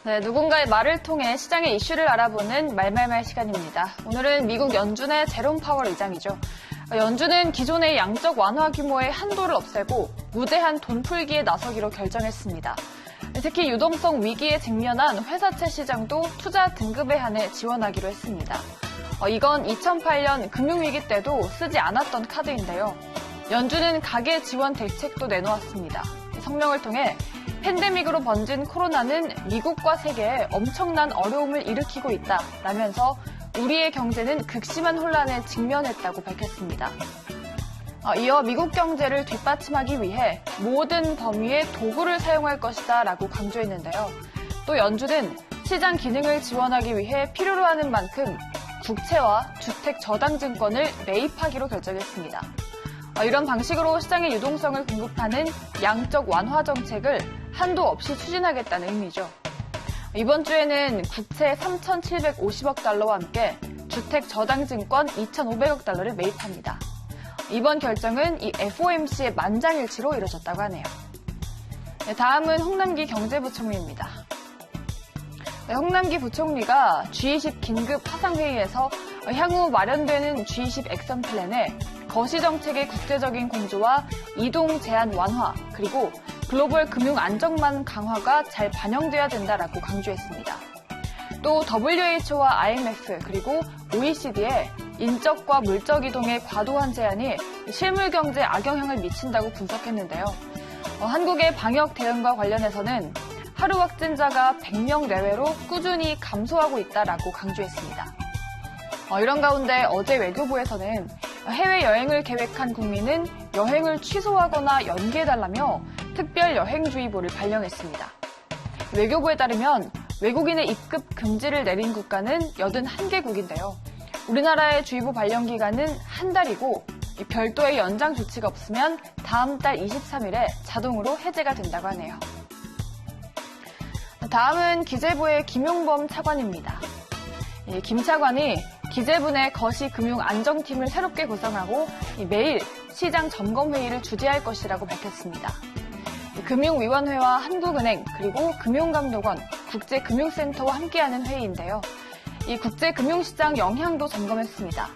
네, 누군가의 말을 통해 시장의 이슈를 알아보는 말말말 시간입니다. 오늘은 미국 연준의 제롬 파월 의장이죠. 연준은 기존의 양적 완화 규모의 한도를 없애고 무대한 돈 풀기에 나서기로 결정했습니다. 특히 유동성 위기에 직면한 회사채 시장도 투자 등급에 한해 지원하기로 했습니다. 이건 2008년 금융위기 때도 쓰지 않았던 카드인데요. 연준은 가계 지원 대책도 내놓았습니다. 성명을 통해 팬데믹으로 번진 코로나는 미국과 세계에 엄청난 어려움을 일으키고 있다라면서 우리의 경제는 극심한 혼란에 직면했다고 밝혔습니다. 이어 미국 경제를 뒷받침하기 위해 모든 범위의 도구를 사용할 것이다 라고 강조했는데요. 또 연준은 시장 기능을 지원하기 위해 필요로 하는 만큼 국채와 주택 저당증권을 매입하기로 결정했습니다. 이런 방식으로 시장의 유동성을 공급하는 양적 완화 정책을 한도 없이 추진하겠다는 의미죠. 이번 주에는 국채 3,750억 달러와 함께 주택 저당증권 2,500억 달러를 매입합니다. 이번 결정은 이 FOMC의 만장일치로 이루어졌다고 하네요. 네, 다음은 홍남기 경제부총리입니다. 네, 홍남기 부총리가 G20 긴급 화상회의에서 향후 마련되는 G20 액션 플랜에 거시정책의 국제적인 공조와 이동 제한 완화, 그리고 글로벌 금융 안정망 강화가 잘 반영돼야 된다라고 강조했습니다. 또 WHO와 IMF 그리고 OECD의 인적과 물적 이동의 과도한 제한이 실물 경제에 악영향을 미친다고 분석했는데요. 한국의 방역 대응과 관련해서는 하루 확진자가 100명 내외로 꾸준히 감소하고 있다라고 강조했습니다. 이런 가운데 어제 외교부에서는 해외여행을 계획한 국민은 여행을 취소하거나 연기해달라며 특별 여행주의보를 발령했습니다. 외교부에 따르면 외국인의 입국 금지를 내린 국가는 81개국인데요. 우리나라의 주의보 발령 기간은 한 달이고 별도의 연장 조치가 없으면 다음 달 23일에 자동으로 해제가 된다고 하네요. 다음은 기재부의 김용범 차관입니다. 김 차관이 기재부 내 거시금융안정팀을 새롭게 구성하고 매일 시장 점검회의를 주재할 것이라고 밝혔습니다. 금융위원회와 한국은행 그리고 금융감독원, 국제금융센터와 함께하는 회의인데요. 이 국제금융시장 영향도 점검했습니다.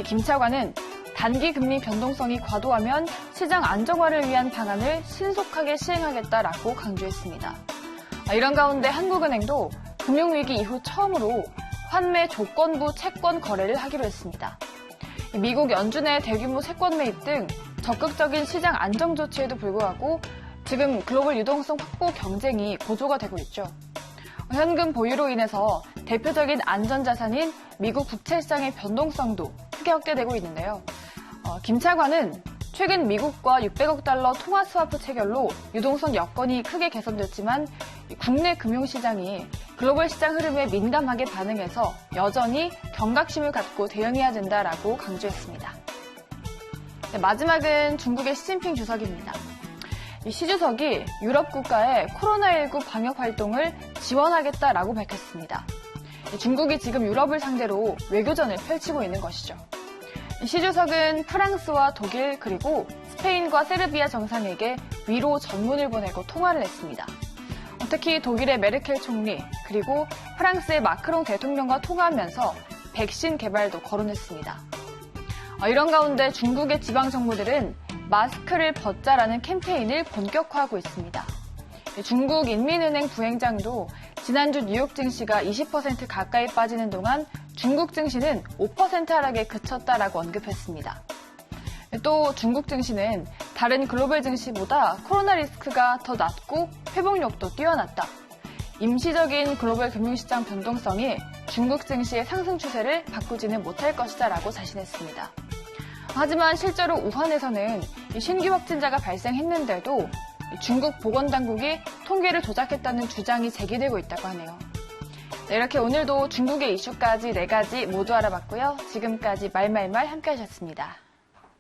김 차관은 단기 금리 변동성이 과도하면 시장 안정화를 위한 방안을 신속하게 시행하겠다라고 강조했습니다. 이런 가운데 한국은행도 금융위기 이후 처음으로 환매 조건부 채권 거래를 하기로 했습니다. 미국 연준의 대규모 채권 매입 등 적극적인 시장 안정 조치에도 불구하고 지금 글로벌 유동성 확보 경쟁이 고조가 되고 있죠. 현금 보유로 인해서 대표적인 안전자산인 미국 국채시장의 변동성도 크게 확대되고 있는데요. 김 차관은 최근 미국과 600억 달러 통화 스와프 체결로 유동성 여건이 크게 개선됐지만 국내 금융시장이 글로벌 시장 흐름에 민감하게 반응해서 여전히 경각심을 갖고 대응해야 된다라고 강조했습니다. 네, 마지막은 중국의 시진핑 주석입니다. 시 주석이 유럽 국가의 코로나19 방역 활동을 지원하겠다라고 밝혔습니다. 중국이 지금 유럽을 상대로 외교전을 펼치고 있는 것이죠. 시 주석은 프랑스와 독일 그리고 스페인과 세르비아 정상에게 위로 전문을 보내고 통화를 했습니다. 특히 독일의 메르켈 총리 그리고 프랑스의 마크롱 대통령과 통화하면서 백신 개발도 거론했습니다. 이런 가운데 중국의 지방정부들은 마스크를 벗자라는 캠페인을 본격화하고 있습니다. 중국 인민은행 부행장도 지난주 뉴욕 증시가 20% 가까이 빠지는 동안 중국 증시는 5% 하락에 그쳤다라고 언급했습니다. 또 중국 증시는 다른 글로벌 증시보다 코로나 리스크가 더 낮고 회복력도 뛰어났다. 임시적인 글로벌 금융시장 변동성이 중국 증시의 상승 추세를 바꾸지는 못할 것이다라고 자신했습니다. 하지만 실제로 우한에서는 신규 확진자가 발생했는데도 중국 보건당국이 통계를 조작했다는 주장이 제기되고 있다고 하네요. 네, 이렇게 오늘도 중국의 이슈까지 4가지 모두 알아봤고요. 지금까지 말말말 함께 하셨습니다.